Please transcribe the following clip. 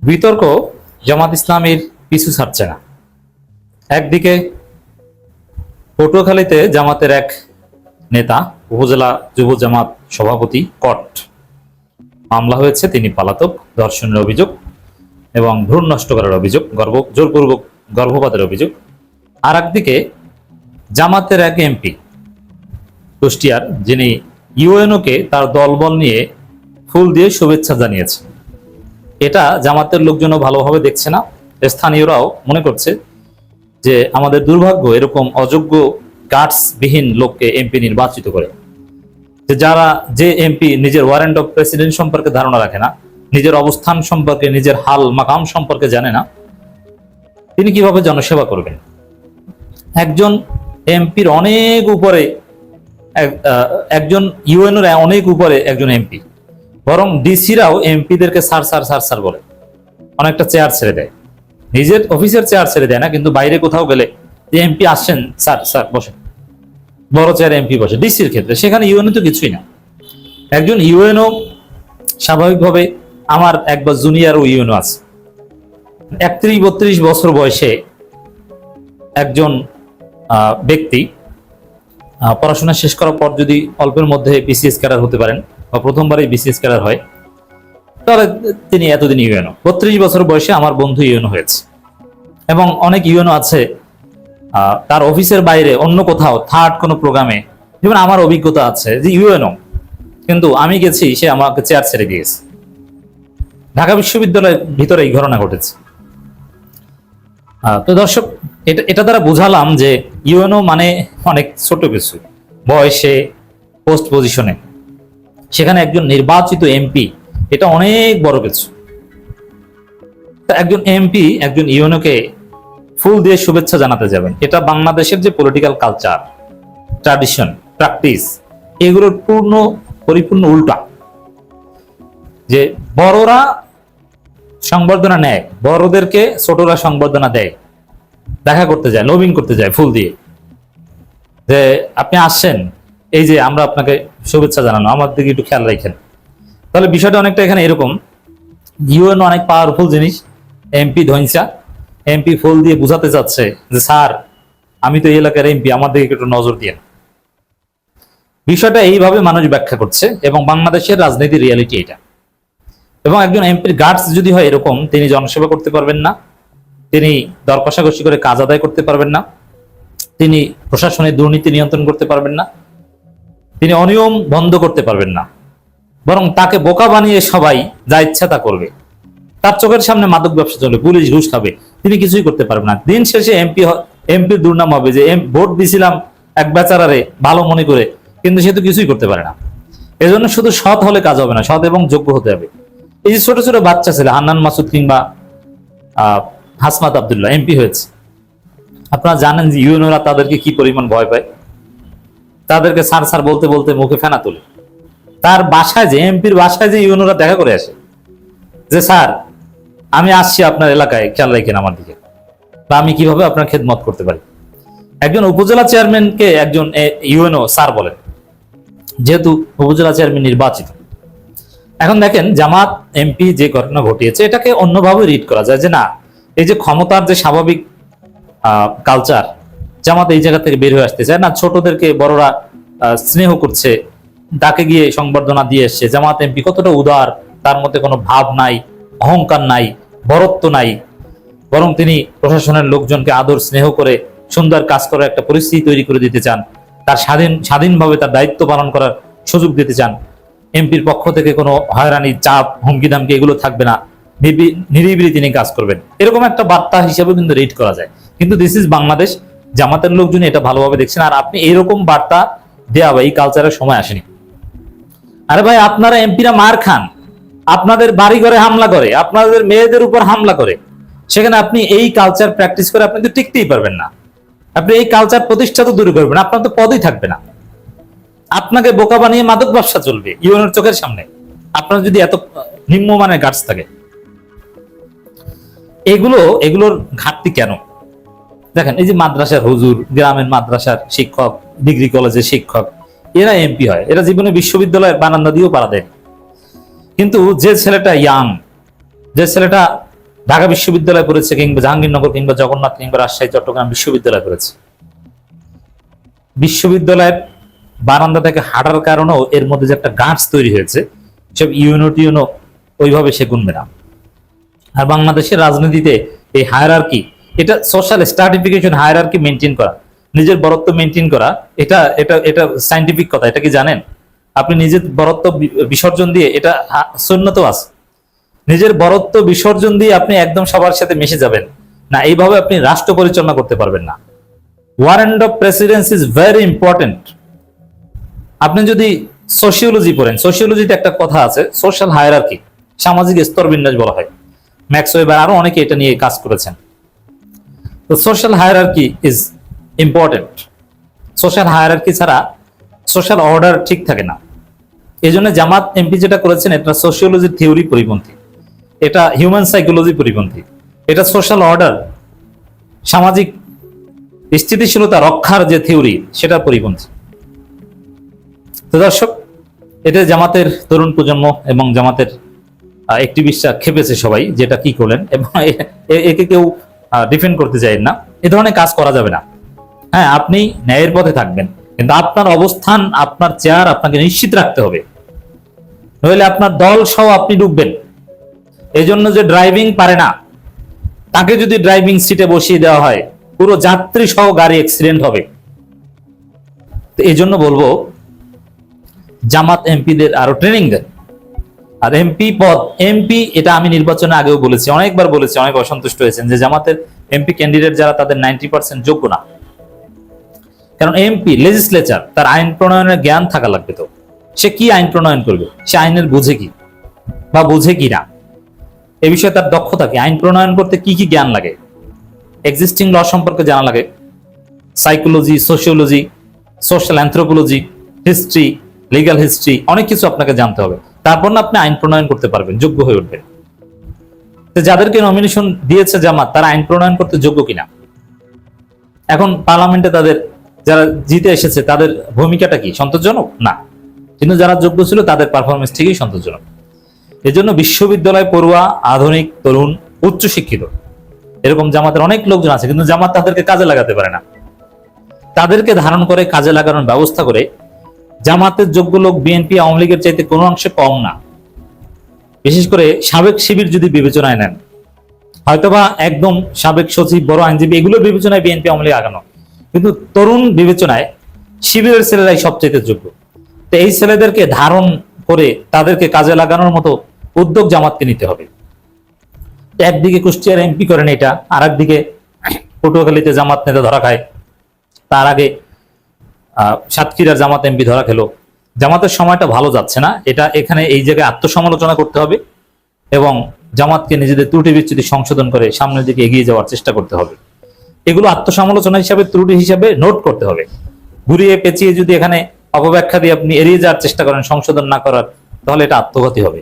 বিতর্ক জামাত ইসলামের পিছু ছাড়ছে না। একদিকে পটুয়াখালীতে জামাতের এক নেতা, উপজেলা যুব জামাত সভাপতি কট মামলা হয়েছে, তিনি পলাতক, ধর্ষণের অভিযোগ এবং ভ্রূণ নষ্ট করার অভিযোগ, জোরপূর্বক গর্ভপাতের অভিযোগ। আর একদিকে জামাতের এক এমপি কুষ্টিয়ার, যিনি ইউএনওকে তার দলবল নিয়ে ফুল দিয়ে শুভেচ্ছা জানিয়েছে। এটা জামাতের লোকজনও ভালোভাবে দেখছে না, স্থানীয়রাও মনে করছে যে আমাদের দুর্ভাগ্য এরকম অযোগ্য গার্ডস বিহীন লোককে এমপি নির্বাচিত করে। যে এমপি নিজের ওয়ারেন্ট অফ প্রেসিডেন্ট সম্পর্কে ধারণা রাখে না, নিজের অবস্থান সম্পর্কে, নিজের হাল মাকাম সম্পর্কে জানে না, তিনি কিভাবে জনসেবা করবেন? একজন এমপির অনেক উপরে, একজন ইউএনওর অনেক উপরে একজন এমপি, বরং ডিসিরাও এমপিদেরকে স্যার স্যার স্যার স্যার বলে, অনেকটা চেয়ার ছেড়ে দেয়। নিজের অফিসের চেয়ার ছেড়ে দেয় না, কিন্তু বাইরে কোথাও গেলে যে এমপি আসছেন, স্যার স্যার বসে, বড় চেয়ারে এমপি বসে। ডিসির ক্ষেত্রে সেখানে ইউএনও তো কিছুই না। একজন ইউএনও স্বাভাবিকভাবে, আমার একবার জুনিয়র ইউএনও আছে, 31-32 বছর বয়সে একজন ব্যক্তি পড়াশোনা শেষ করার পর যদি অল্পের মধ্যে বিসিএস ক্যাডার হতে পারেন বা প্রথমবারই বিসিএস ক্যাডার হয়, তাহলে তিনি এতদিন ইউএনও। 32 বছর বয়সে আমার বন্ধু ইউএনও হয়েছে। এবং অনেক ইউএনও আছে তার অফিসের বাইরে অন্য কোথাও থার্ড কোনো প্রোগ্রামে, যেমন আমার অভিজ্ঞতা আছে যে ইউএনও, কিন্তু আমি গেছি, সে আমাকে চেয়ার ছেড়ে দিয়েছে। ঢাকা বিশ্ববিদ্যালয়ের ভিতরে এই ঘটনা ঘটেছে। তো দর্শক, এটা দ্বারা বুঝালাম যে ইউএনও মানে অনেক ছোট কিছু বয়সে, পোস্ট পজিশনে, সেখানে একজন নির্বাচিত এমপি এটা অনেক বড় কিছু। একজন এমপি একজন ইউএনওকে ফুল দিয়ে শুভেচ্ছা জানাতে যাবেন, এটা বাংলাদেশের যে পলিটিক্যাল কালচার, ট্র্যাডিশন, প্র্যাকটিস, এগুলোর পরিপূর্ণ উল্টা। যে বড়রা সংবর্ধনা নেয়, বড়দেরকে ছোটরা সংবর্ধনা দেয়, দেখা করতে যায়, লবিং করতে যায় ফুল দিয়ে, যে আপনি আসছেন, এই যে আমরা আপনাকে শুভেচ্ছা জানানো, আমার দিকে একটু খেয়াল রাখেন। তাহলে বিষয়টা অনেকটা এখানে এরকম। ইউএনও অনেক পাওয়ারফুল জিনিস, এমপি ধৈঞ্চা, এমপি ফুল দিয়ে বুঝাতে চাচ্ছে যে স্যার, আমি তো এই এলাকার এমপি, আমার দিকে একটু নজর দিয়ে। বিষয়টা এইভাবে মানুষ ব্যাখ্যা করছে, এবং বাংলাদেশের রাজনীতির রিয়ালিটি এটা। এবং একজন এমপির গার্ডস যদি হয় এরকম, তিনি জনসেবা করতে পারবেন না, তিনি দর কষাকষি করে কাজ আদায় করতে পারবেন না, তিনি প্রশাসনের দুর্নীতি নিয়ন্ত্রণ করতে পারবেন না, তিনি অনিয়ম বন্ধ করতে পারবেন না, বরং তাকে বোকা বানিয়ে সবাই যা ইচ্ছা তা করবে। তার চোখের সামনে মাদক ব্যবসা চলবে, পুলিশ ঘুষ খাবে, তিনি কিছুই করতে পারবেন না। দিন শেষে এমপির দুর্নাম হবে যে ভোট দিছিলাম এক বেচারারে ভালো মনে করে, কিন্তু সে তো কিছুই করতে পারে না। এজন্য শুধু সৎ হলে কাজ হবে না, সৎ এবং যোগ্য হতে হবে। এই যে ছোট ছোট বাচ্চা ছেলে হান্নান মাসুদ কিংবা হাসমাত আব্দুল্লাহ এমপি হয়েছে, আপনারা জানেন যে ইউএনওরা তাদেরকে কি পরিমাণ ভয় পায়, তাদেরকে স্যার স্যার বলতে বলতে মুখে ফেনা তোলে। তার বাসায় যে, এমপির বাসায় যে ইউএনওরা দেখা করে আসে, যে স্যার আমি আসছি আপনার এলাকায়, খেয়াল রাখেন আমার দিকে, বা আমি কিভাবে আপনার খেদমত করতে পারি। একজন উপজেলা চেয়ারম্যানকে একজন ইউএনও স্যার বলেন, যেহেতু উপজেলা চেয়ারম্যান নির্বাচিত। এখন দেখেন, জামাত এমপি যে ঘটনা ঘটিয়েছে, এটাকে অন্যভাবে রিড করা যায় যে না, এই যে ক্ষমতার যে স্বাভাবিক কালচার, জামাত এই জায়গা থেকে বের হয়ে আসতে চায় না, ছোটদেরকে বড়রা স্নেহ করছে, তাকে গিয়ে সংবর্ধনা দিয়ে এসছে। জামাত এমপি কতটা উদার, তার মধ্যে কোনো ভাব নাই, অহংকার নাই, বরত্ব নাই, বরং তিনি প্রশাসনের লোকজনকে আদর স্নেহ করে সুন্দর কাজ করার একটা পরিস্থিতি তৈরি করে দিতে চান, তার স্বাধীনভাবে তার দায়িত্ব পালন করার সুযোগ দিতে চান। এমপির পক্ষ থেকে কোনো হয়রানি, চাপ, হুমকি ধামকি এগুলো থাকবে না, নিরিবিলি তিনি কাজ করবেন, এরকম একটা বার্তা হিসেবে কিন্তু রিড করা যায়। কিন্তু দিস ইজ বাংলাদেশ, জামাতের লোকজন এটা ভালোভাবে দেখছেন। আর আপনি এরকম বার্তা দেওয়া বা এই কালচারের সময় আসেনি। আরে ভাই, আপনারা এমপিরা মার খান, আপনাদের বাড়ি ঘরে হামলা করে, আপনাদের মেয়েদের উপর হামলা করে, সেখানে আপনি এই কালচার প্র্যাকটিস করে আপনি তো টিকতেই পারবেন না। আপনি এই কালচার প্রতিষ্ঠা তো দূরে করবেন, আপনার তো পদই থাকবে না। আপনাকে বোকা বানিয়ে মাদক ব্যবসা চলবে ইউএনওর চোখের সামনে, আপনার যদি এত নিম্নমানের গার্ডস থাকে। এগুলোর ঘাটতি কেন? দেখেন, এই যে মাদ্রাসার হুজুর, গ্রামের মাদ্রাসার শিক্ষক, ডিগ্রি কলেজের শিক্ষক, এরা এমপি হয়, এরা জীবনে বিশ্ববিদ্যালয়ের বারান্দা দিয়েও পাড়া দেয়। কিন্তু যে ছেলেটা ইয়াং, যে ছেলেটা ঢাকা বিশ্ববিদ্যালয় করেছে, কিংবা জাহাঙ্গীরনগর, কিংবা জগন্নাথ, কিংবা রাজশাহী, চট্টগ্রাম বিশ্ববিদ্যালয় করেছে, বিশ্ববিদ্যালয়ের বারান্দা থেকে হাঁটার কারণেও এর মধ্যে যে একটা গাঁটস তৈরি হয়েছে, সব ইউনো ওইভাবে সে গুনবে না। আর বাংলাদেশের রাজনীতিতে এই হায়ারার্কি, এটা সোশ্যাল স্ট্রাটিফিকেশন, হায়ারার্কি মেনটেন করা, নিজের বরত্ব মেনটেন করা, এটা এটা এটা সাইন্টিফিক কথা। এটা কি জানেন? আপনি নিজের বরত্ব বিসর্জন দিয়ে, এটা সুন্নত আছে, নিজের বরত্ব বিসর্জন দিয়ে আপনি একদম সবার সাথে মিশে যাবেন না, এইভাবে আপনি রাষ্ট্র পরিচালনা করতে পারবেন না। Warrant of Presidency is very important. আপনি যদি সোশিওলজি পড়েন, সোশিওলজিতে একটা কথা আছে, সোশ্যাল হায়ারার্কি, সামাজিক স্তর বিন্যাস বলা হয়। ম্যাক্স ওয়েবার আরো অনেকে এটা নিয়ে কাজ করেছেন। তো social hierarchy is important. Social hierarchy ছাড়া সোশ্যাল অর্ডার ঠিক থাকে না। এই জন্য জামাত এমপি যেটা করেছেন, এটা সোশিওলজি থিওরি পরিপন্থী, এটা হিউম্যান সাইকোলজি পরিপন্থী, এটা সোশ্যাল অর্ডার, সামাজিক স্থিতিশীলতা রক্ষার যে থিওরি, সেটার পরিপন্থী। তো দর্শক, এতে জামাতের তরুণ প্রজন্ম এবং জামাতের অ্যাক্টিভিস্টরা খেপেছে সবাই, যেটা কি করলেন, এবং একে কেউ ডিফেন্ড করতে চাই না। এ ধরনের কাজ করা যাবে না। হ্যাঁ, আপনি ন্যায়ের পথে থাকবেন, কিন্তু আপনার অবস্থান, আপনার চেয়ার আপনাকে নিশ্চিত রাখতে হবে, নইলে আপনার দল সহ আপনি ডুববেন। এই জন্য যে ড্রাইভিং পারে না, তাকে যদি ড্রাইভিং সিটে বসিয়ে দেওয়া হয়, পুরো যাত্রী সহ গাড়ি অ্যাক্সিডেন্ট হবে। তো এই জন্য বলবো, জামাত এমপিদের আরো ট্রেনিং দেন। আর এমপি পদ, এমপি, এটা আমি নির্বাচনে আগেও বলেছি, অনেকবার বলেছি, অনেক অসন্তুষ্ট হয়েছেন যে জামাতের এমপি ক্যান্ডিডেট যারা, তাদের 90% যোগ্য না। কারণ এমপি লেজিসলেচার, তার আইন প্রণয়নের জ্ঞান থাকা লাগবে। তো সে কি আইন প্রণয়ন করবে, সে আইনের বুঝে কি বা বুঝে কি না, এ বিষয়ে তার দক্ষতা কি, আইন প্রণয়ন করতে কি কি জ্ঞান লাগে, এক্সিস্টিং ল সম্পর্কে জানা লাগে, psychology, sociology, social anthropology, history, legal history, অনেক কিছু আপনাকে জানতে হবে। তারপর না আপনি আইন প্রণয়ন করতে পারবেন, যোগ্য হয়ে উঠবেন। যাদেরকে নমিনেশন দিয়েছে জামাত, তারা আইন প্রণয়ন করতে যোগ্য কিনা। এখন পার্লামেন্টে তাদের যারা জিতে এসেছে, তাদের ভূমিকাটা কি সন্তোষজনক? না। কিন্তু যারা যোগ্য ছিল, তাদের পারফরমেন্স ঠিকই সন্তোষজনক। এজন্য বিশ্ববিদ্যালয় পড়ুয়া, আধুনিক, তরুণ, উচ্চশিক্ষিত, এরকম জামাতের অনেক লোকজন আছে, কিন্তু জামাত তাদেরকে কাজে লাগাতে পারে না। তাদেরকে ধারণ করে কাজে লাগানোর ব্যবস্থা করে, জামাতের যোগ্য লোক বিএনপি, আওয়ামী লীগের চাইতে কোনো অংশে কম না। বিশেষ করে সাবেক শিবির যদি বিবেচনায় নেন, হয়তোবা একদম সাবেক সচিব, বড় আইনজীবী, এগুলো বিবেচনায় বিএনপি, আওয়ামী লীগ আগানো, কিন্তু তরুণ বিবেচনায় শিবিরের ছেলেরাই সবচেয়ে যোগ্য। তো এই ছেলেদেরকে ধারণ করে তাদেরকে কাজে লাগানোর মতো উদ্যোগ জামাতকে নিতে হবে। একদিকে কুষ্টিয়ার এমপি করেন এটা, আর একদিকে পটুয়াখালীতে জামাত নেতা ধরা খায়, তার আগে সাতক্ষীরার জামাত এমপি ধরা খেলো। জামাতের সময়টা ভালো যাচ্ছে না। এটা এখানে এই জায়গায় আত্মসমালোচনা করতে হবে এবং জামাতকে নিজেদের ত্রুটি বিচ্যুতি সংশোধন করে সামনের দিকে এগিয়ে যাওয়ার চেষ্টা করতে হবে। এগুলো আত্মসমালোচনা হিসাবে, ত্রুটি হিসাবে নোট করতে হবে। ঘুরিয়ে পেঁচিয়ে যদি এখানে অপব্যাখ্যা দিয়ে আপনি এড়িয়ে যাওয়ার চেষ্টা করেন, সংশোধন না করার, তাহলে এটা আত্মঘাতী হবে।